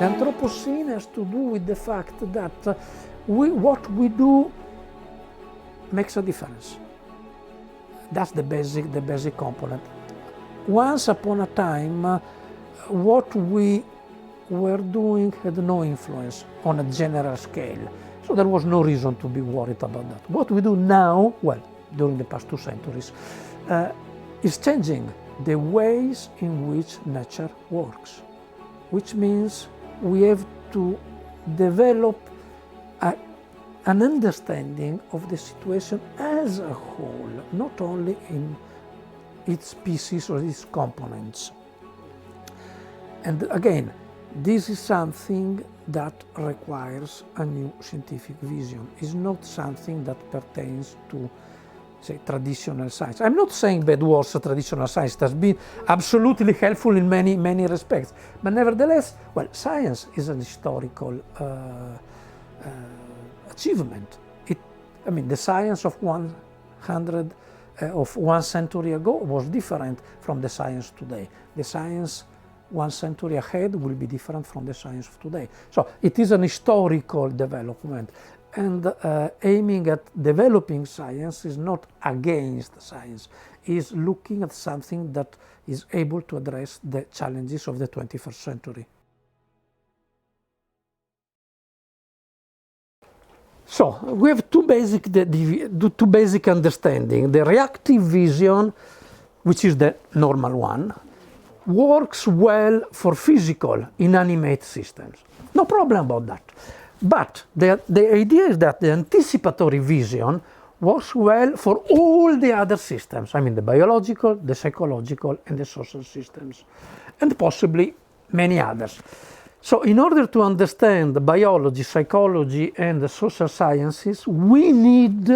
Anthropocene has to do with the fact that what we do makes a difference. That's the basic component. Once upon a time, what we were doing had no influence on a general scale. So there was no reason to be worried about that. What we do now, well, during the past 2 centuries, is changing the ways in which nature works, which means we have to develop an understanding of the situation as a whole, not only in its pieces or its components. And again, this is something that requires a new scientific vision. It's not something that pertains to, say, traditional science. I'm not saying bad words, traditional science. It has been absolutely helpful in many respects. But nevertheless, well, science is an historical achievement. I mean, the science of 1 century ago was different from the science today. The science 1 century ahead will be different from the science of today. So it is an historical development, and aiming at developing science is not against science, is looking at something that is able to address the challenges of the 21st century. So we have two basic understanding. The reactive vision, which is the normal one, works well for physical, inanimate systems. No problem about that. But the idea is that the anticipatory vision works well for all the other systems. I mean, the biological, the psychological, and the social systems, and possibly many others. So in order to understand the biology, psychology, and the social sciences, we need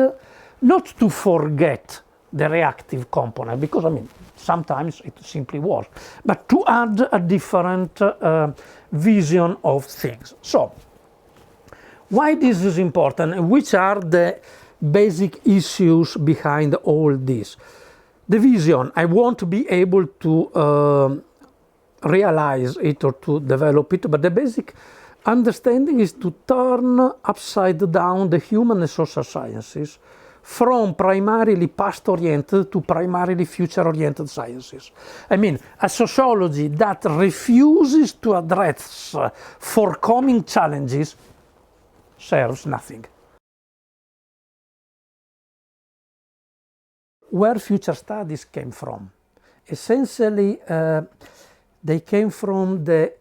not to forget the reactive component, because, I mean, sometimes it simply works, but to add a different vision of things. So, why this is important, and which are the basic issues behind all this? The vision, I won't be able to realize it or to develop it, but the basic understanding is to turn upside down the human and social sciences from primarily past-oriented to primarily future-oriented sciences. I mean, a sociology that refuses to address forthcoming challenges serves nothing. Where future studies came from? Essentially, they came from the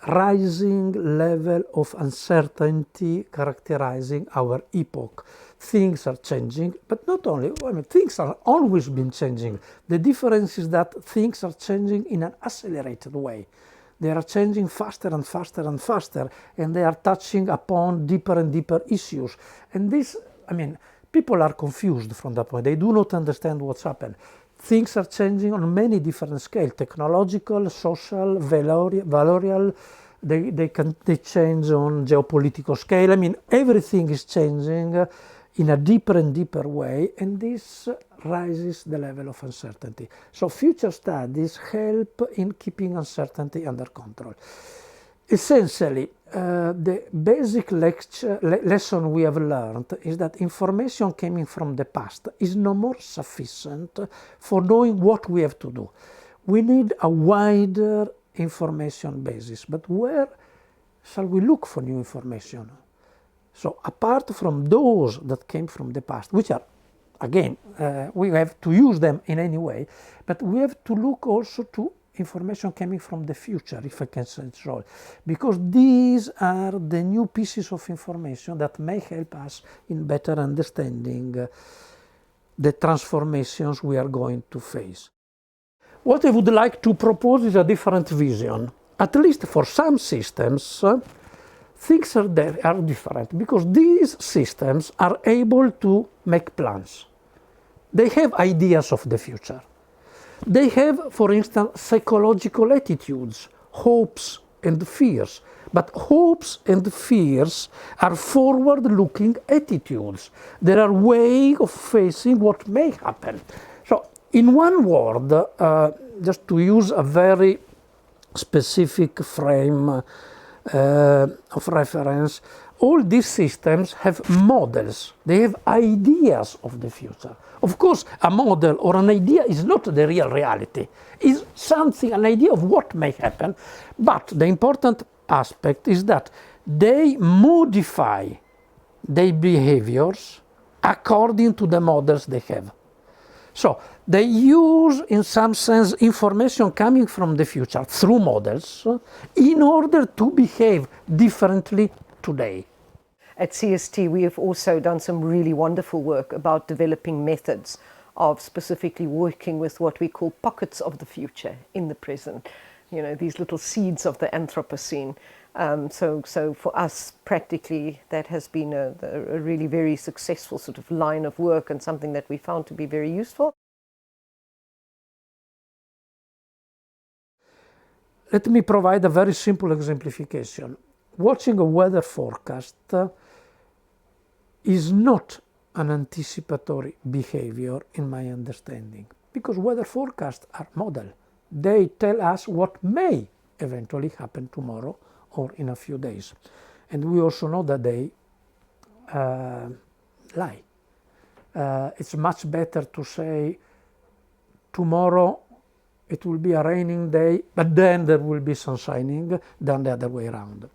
rising level of uncertainty characterizing our epoch. Things are changing, but not only, I mean, things have always been changing. The difference is that things are changing in an accelerated way. They are changing faster and faster and faster, and they are touching upon deeper and deeper issues. And this, I mean, people are confused from that point. They do not understand what's happened. Things are changing on many different scales: technological, social, valorial. They change on geopolitical scale. I mean, everything is changing in a deeper and deeper way, and this rises the level of uncertainty. So future studies help in keeping uncertainty under control. Essentially, the basic lesson we have learned is that information coming from the past is no more sufficient for knowing what we have to do. We need a wider information basis, but where shall we look for new information? So apart from those that came from the past, which are, again, we have to use them in any way, but we have to look also to information coming from the future, if I can say so, because these are the new pieces of information that may help us in better understanding the transformations we are going to face. What I would like to propose is a different vision. At least for some systems, things are different, because these systems are able to make plans. They have ideas of the future. They have, for instance, psychological attitudes, hopes and fears. But hopes and fears are forward-looking attitudes. There are ways of facing what may happen. So, in one word, just to use a very specific frame of reference, all these systems have models. They have ideas of the future. Of course, a model or an idea is not the real reality. It's something, an idea of what may happen. But the important aspect is that they modify their behaviors according to the models they have. So they use, in some sense, information coming from the future through models in order to behave differently today. At CST, we have also done some really wonderful work about developing methods of specifically working with what we call pockets of the future in the present. You know, these little seeds of the Anthropocene. So for us, practically, that has been a really very successful sort of line of work and something that we found to be very useful. Let me provide a very simple exemplification. Watching a weather forecast is not an anticipatory behavior in my understanding, because weather forecasts are model. They tell us what may eventually happen tomorrow or in a few days. And we also know that they lie. It's much better to say tomorrow it will be a raining day, but then there will be sun shining, than the other way around.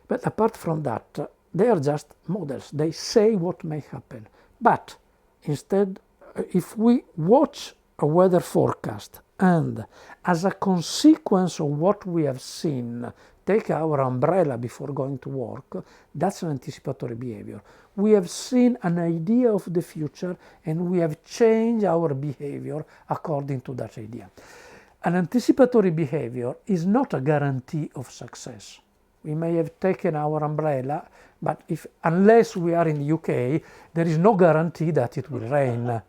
But apart from that, they are just models. They say what may happen. But instead, if we watch a weather forecast and as a consequence of what we have seen, take our umbrella before going to work, that's an anticipatory behavior. We have seen an idea of the future and we have changed our behavior according to that idea. An anticipatory behavior is not a guarantee of success. We may have taken our umbrella, but unless we are in the UK, there is no guarantee that it will rain.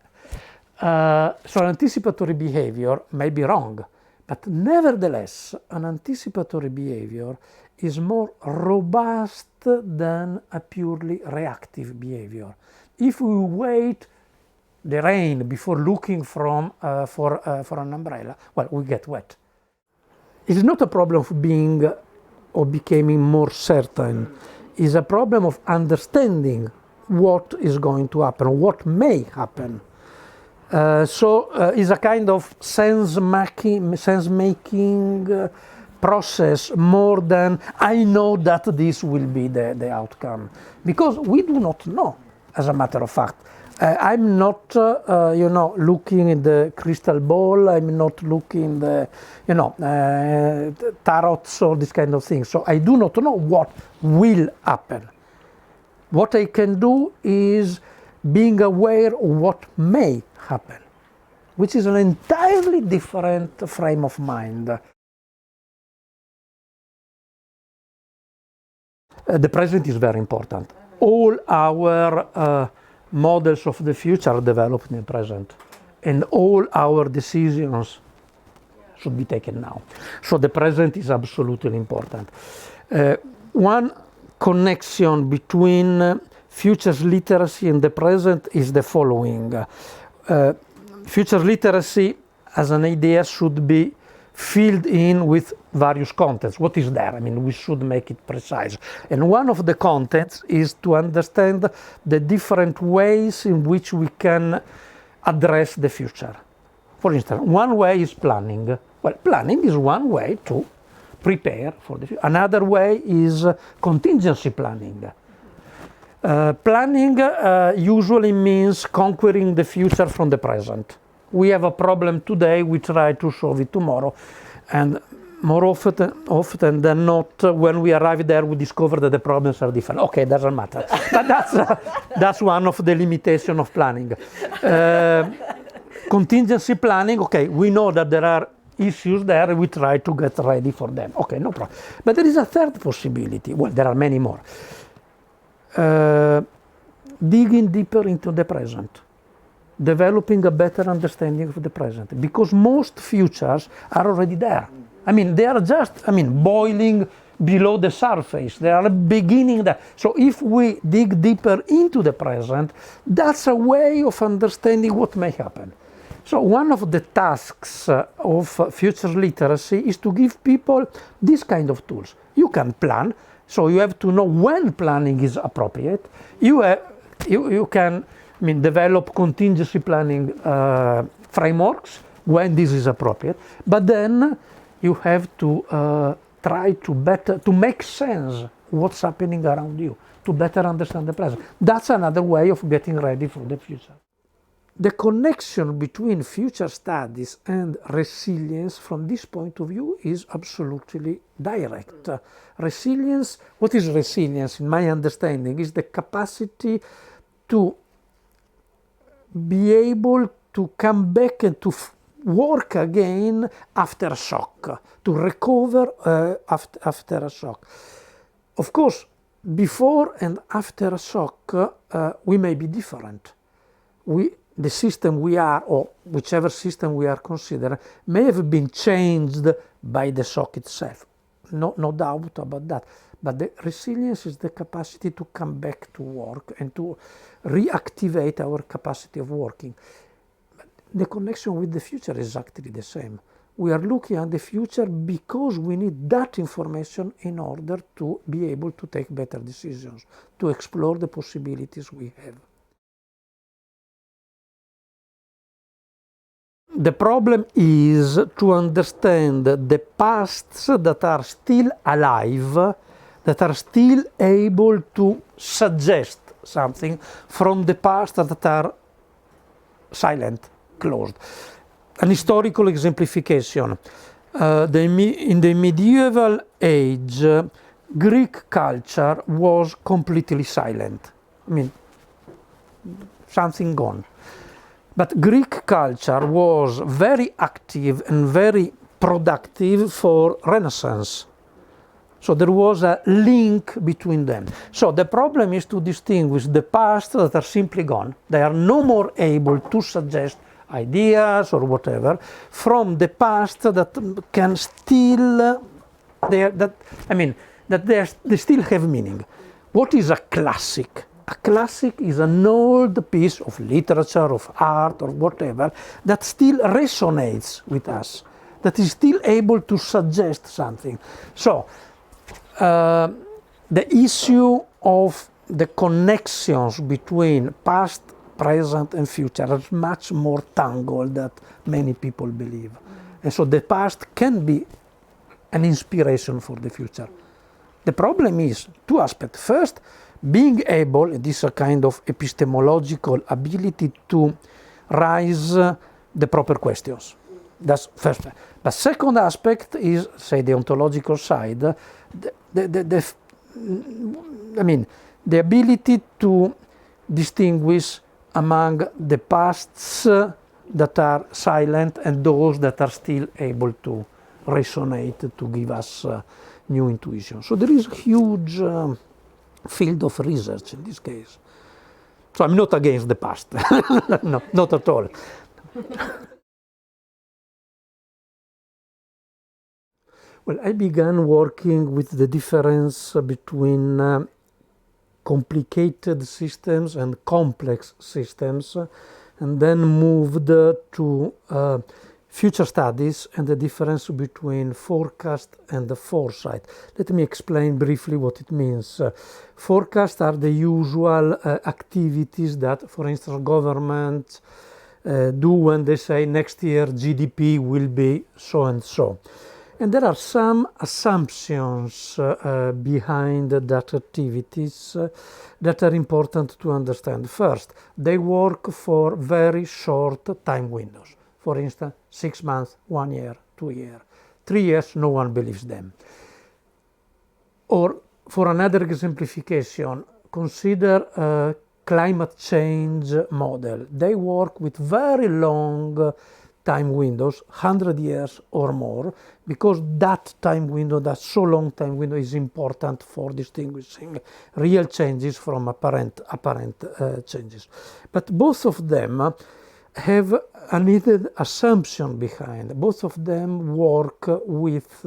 So an anticipatory behavior may be wrong, but nevertheless, an anticipatory behavior is more robust than a purely reactive behavior. If we wait the rain before looking for an umbrella, well, we get wet. It's not a problem of being or becoming more certain. It's a problem of understanding what is going to happen, what may happen. So it's a kind of sense-making process more than I know that this will be the outcome. Because we do not know, as a matter of fact. I'm not, looking in the crystal ball. I'm not looking the, tarots or this kind of thing. So I do not know what will happen. What I can do is being aware of what may happen, which is an entirely different frame of mind. The present is very important. All our models of the future are developed in the present, and all our decisions should be taken now. So the present is absolutely important. One connection between futures literacy and the present is the following. Futures literacy as an idea should be filled in with various contents. What is there? I mean, we should make it precise. And one of the contents is to understand the different ways in which we can address the future. For instance, one way is planning. Well, planning is one way to prepare for the future. Another way is contingency planning. Planning usually means conquering the future from the present. We have a problem today, we try to solve it tomorrow, and more often than not, when we arrive there, we discover that the problems are different. Okay, doesn't matter. But that's one of the limitations of planning. Contingency planning, okay, we know that there are issues there, we try to get ready for them. Okay, no problem. But there is a third possibility. Well, there are many more. Digging deeper into the present. Developing a better understanding of the present, because most futures are already there. I mean, they are just, boiling below the surface. They are beginning there. So if we dig deeper into the present, that's a way of understanding what may happen. So one of the tasks of futures literacy is to give people this kind of tools. You can plan, So you have to know when planning is appropriate. You can develop contingency planning frameworks when this is appropriate, but then you have to try to make sense what's happening around you, to better understand the present. That's another way of getting ready for the future. The connection between future studies and resilience from this point of view is absolutely direct. Resilience, what is resilience in my understanding, is the capacity to be able to come back and to work again after a shock, to recover after a shock. Of course, before and after a shock, we may be different. The system we are, or whichever system we are considering, may have been changed by the shock itself. No doubt about that. But the resilience is the capacity to come back to work and to reactivate our capacity of working. The connection with the future is actually the same. We are looking at the future because we need that information in order to be able to take better decisions, to explore the possibilities we have. The problem is to understand the pasts that are still alive, that are still able to suggest something, from the past that are silent, closed. An historical exemplification. In the medieval age, Greek culture was completely silent. Something gone. But Greek culture was very active and very productive for Renaissance. So there was a link between them. So the problem is to distinguish the past that are simply gone. They are no more able to suggest ideas or whatever, from the past that can still, they still have meaning. What is a classic? A classic is an old piece of literature, of art, or whatever, that still resonates with us, that is still able to suggest something. So, the issue of the connections between past, present, and future is much more tangled than many people believe. And so the past can be an inspiration for the future. The problem is two aspects. First, being able, and this is a kind of epistemological ability to raise the proper questions. That's first. But second aspect is, say, the ontological side, the ability to distinguish among the pasts that are silent and those that are still able to resonate, to give us new intuition. So there is a huge field of research in this case. So I'm not against the past. No, not at all. Well, I began working with the difference between complicated systems and complex systems, and then moved to future studies and the difference between forecast and the foresight. Let me explain briefly what it means. Forecasts are the usual activities that, for instance, governments do when they say next year GDP will be so and so. And there are some assumptions behind that activities that are important to understand. First, they work for very short time windows. For instance, 6 months, 1 year, 2 years, 3 years, no one believes them. Or for another exemplification, consider a climate change model. They work with very long time windows, 100 years or more, because that time window, that so long time window, is important for distinguishing real changes from apparent changes. But both of them have a needed assumption behind. Both of them work with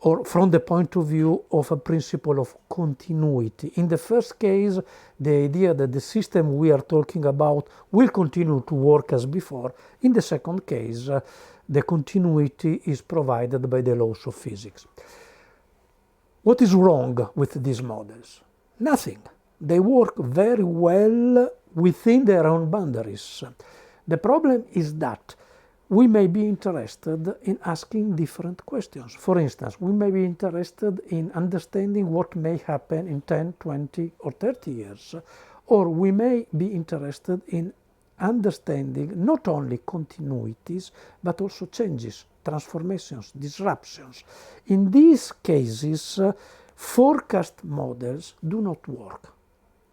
or from the point of view of a principle of continuity. In the first case, the idea that the system we are talking about will continue to work as before. In the second case, the continuity is provided by the laws of physics. What is wrong with these models? Nothing. They work very well within their own boundaries. The problem is that we may be interested in asking different questions. For instance, we may be interested in understanding what may happen in 10, 20 or 30 years, or we may be interested in understanding not only continuities, but also changes, transformations, disruptions. In these cases, forecast models do not work.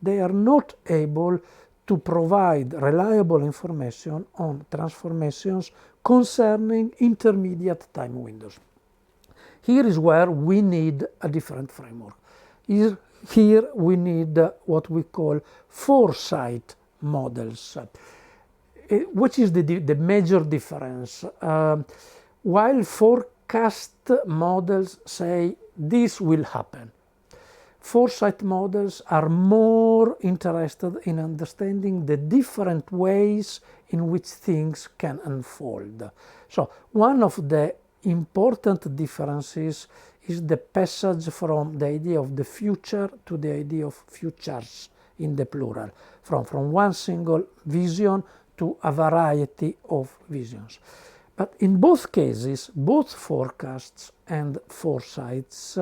They are not able to provide reliable information on transformations concerning intermediate time windows. Here is where we need a different framework. Here we need what we call foresight models. Which is the major difference? While forecast models say this will happen, foresight models are more interested in understanding the different ways in which things can unfold. So one of the important differences is the passage from the idea of the future to the idea of futures in the plural, from one single vision to a variety of visions. But in both cases, both forecasts and foresights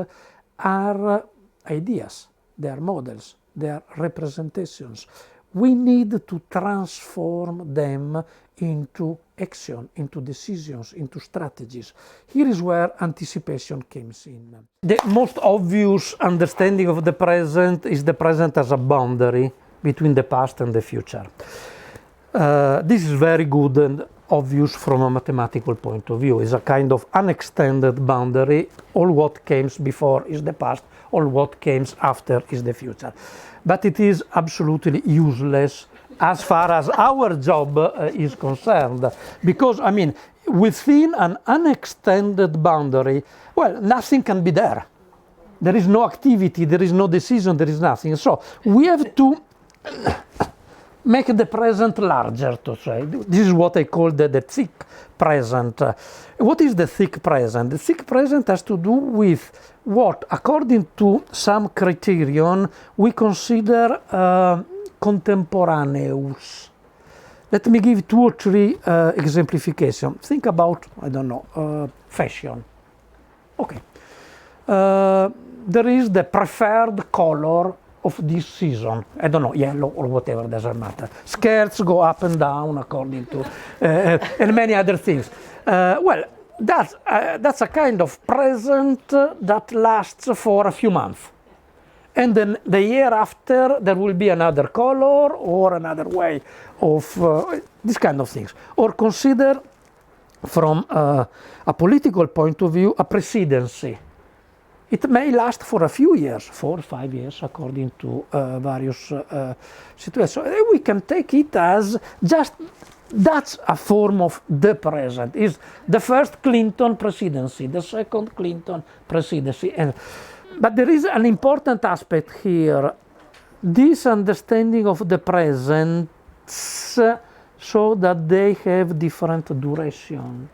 are ideas, they are models, they are representations. We need to transform them into action, into decisions, into strategies. Here is where anticipation comes in. The most obvious understanding of the present is the present as a boundary between the past and the future. This is very good and obvious from a mathematical point of view. It's a kind of unextended boundary. All what comes before is the past, all what comes after is the future. But it is absolutely useless as far as our job is concerned. Because, I mean, within an unextended boundary, well, nothing can be there. There is no activity, there is no decision, there is nothing. So we have to make the present larger, to say. This is what I call the thick present. What is the thick present? The thick present has to do with what, according to some criterion, we consider contemporaneous. Let me give 2 or 3 exemplifications. Think about, I don't know, fashion. Okay. There is the preferred color of this season. I don't know, yellow or whatever, doesn't matter. Skirts go up and down according to, and many other things. Well, that's a kind of present that lasts for a few months. And then the year after, there will be another color or another way of these kind of things. Or consider, from a political point of view, a presidency. It may last for a few years, 4 or 5 years, according to various situations. So we can take it as just that's a form of the present. Is the first Clinton presidency, the second Clinton presidency, but there is an important aspect here. This understanding of the present, so that they have different duration.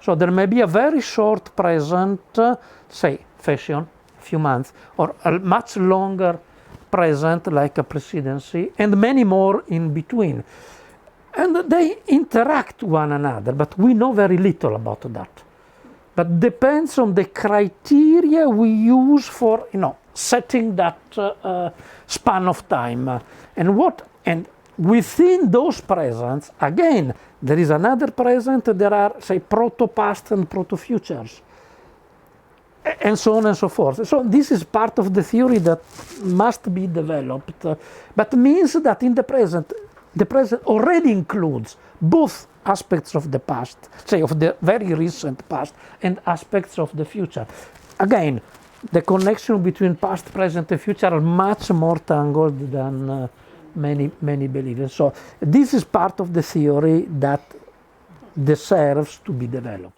So there may be a very short present, say fashion, a few months, or a much longer present like a presidency, and many more in between. And they interact one another, but we know very little about that. But depends on the criteria we use for, setting that span of time. And within those presents, again, there is another present, there are, say, proto-past and proto-futures, and so on and so forth. So this is part of the theory that must be developed, but means that in the present already includes both aspects of the past, say of the very recent past, and aspects of the future. Again, the connection between past, present, and future are much more tangled than many believe. So this is part of the theory that deserves to be developed.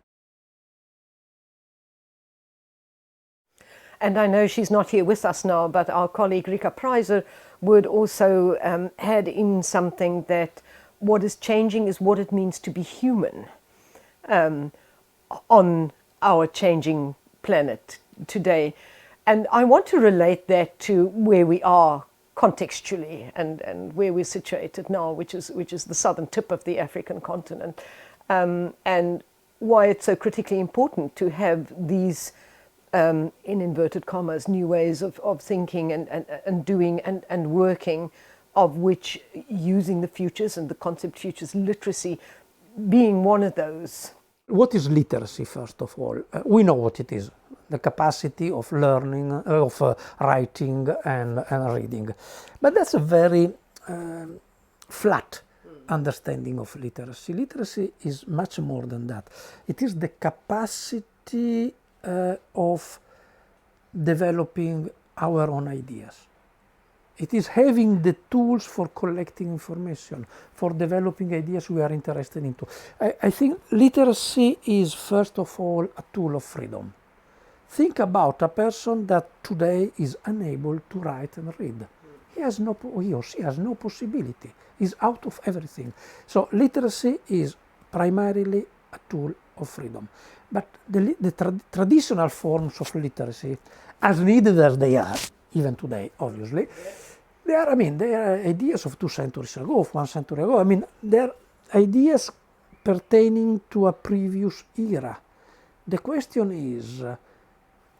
And I know she's not here with us now, but our colleague Rika Preiser would also add in something that what is changing is what it means to be human on our changing planet today. And I want to relate that to where we are contextually and where we're situated now, which is the southern tip of the African continent, and why it's so critically important to have these, in inverted commas, new ways of thinking and doing and working, of which using the futures and the concept futures, literacy being one of those. What is literacy, first of all? We know what it is, the capacity of learning, of writing and reading. But that's a very flat understanding of literacy. Literacy is much more than that. It is the capacity of developing our own ideas. It is having the tools for collecting information, for developing ideas we are interested into. I think literacy is, first of all, a tool of freedom. Think about a person that today is unable to write and read. He or she has no possibility. He's out of everything. So literacy is primarily a tool of freedom. But the traditional forms of literacy, as needed as they are, even today, obviously, they are ideas of 2 centuries ago, of 1 century ago. They are ideas pertaining to a previous era. The question is,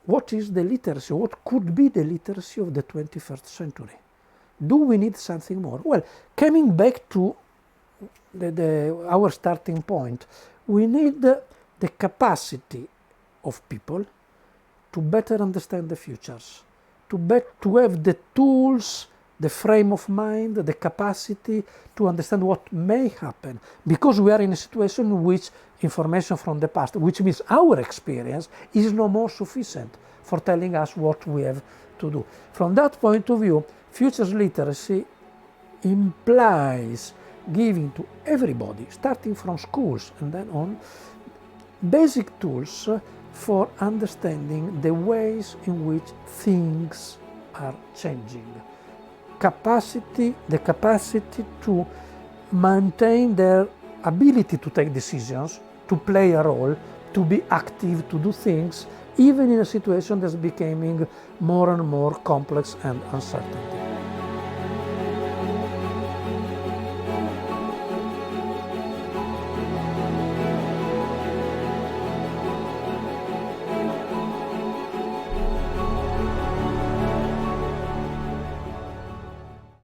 what is the literacy? What could be the literacy of the 21st century? Do we need something more? Well, coming back to our starting point, we need the capacity of people to better understand the futures, to have the tools, the frame of mind, the capacity to understand what may happen, because we are in a situation in which information from the past, which means our experience, is no more sufficient for telling us what we have to do. From that point of view, futures literacy implies giving to everybody, starting from schools and then on, basic tools for understanding the ways in which things are changing. The capacity to maintain their ability to take decisions, to play a role, to be active, to do things, even in a situation that's becoming more and more complex and uncertain.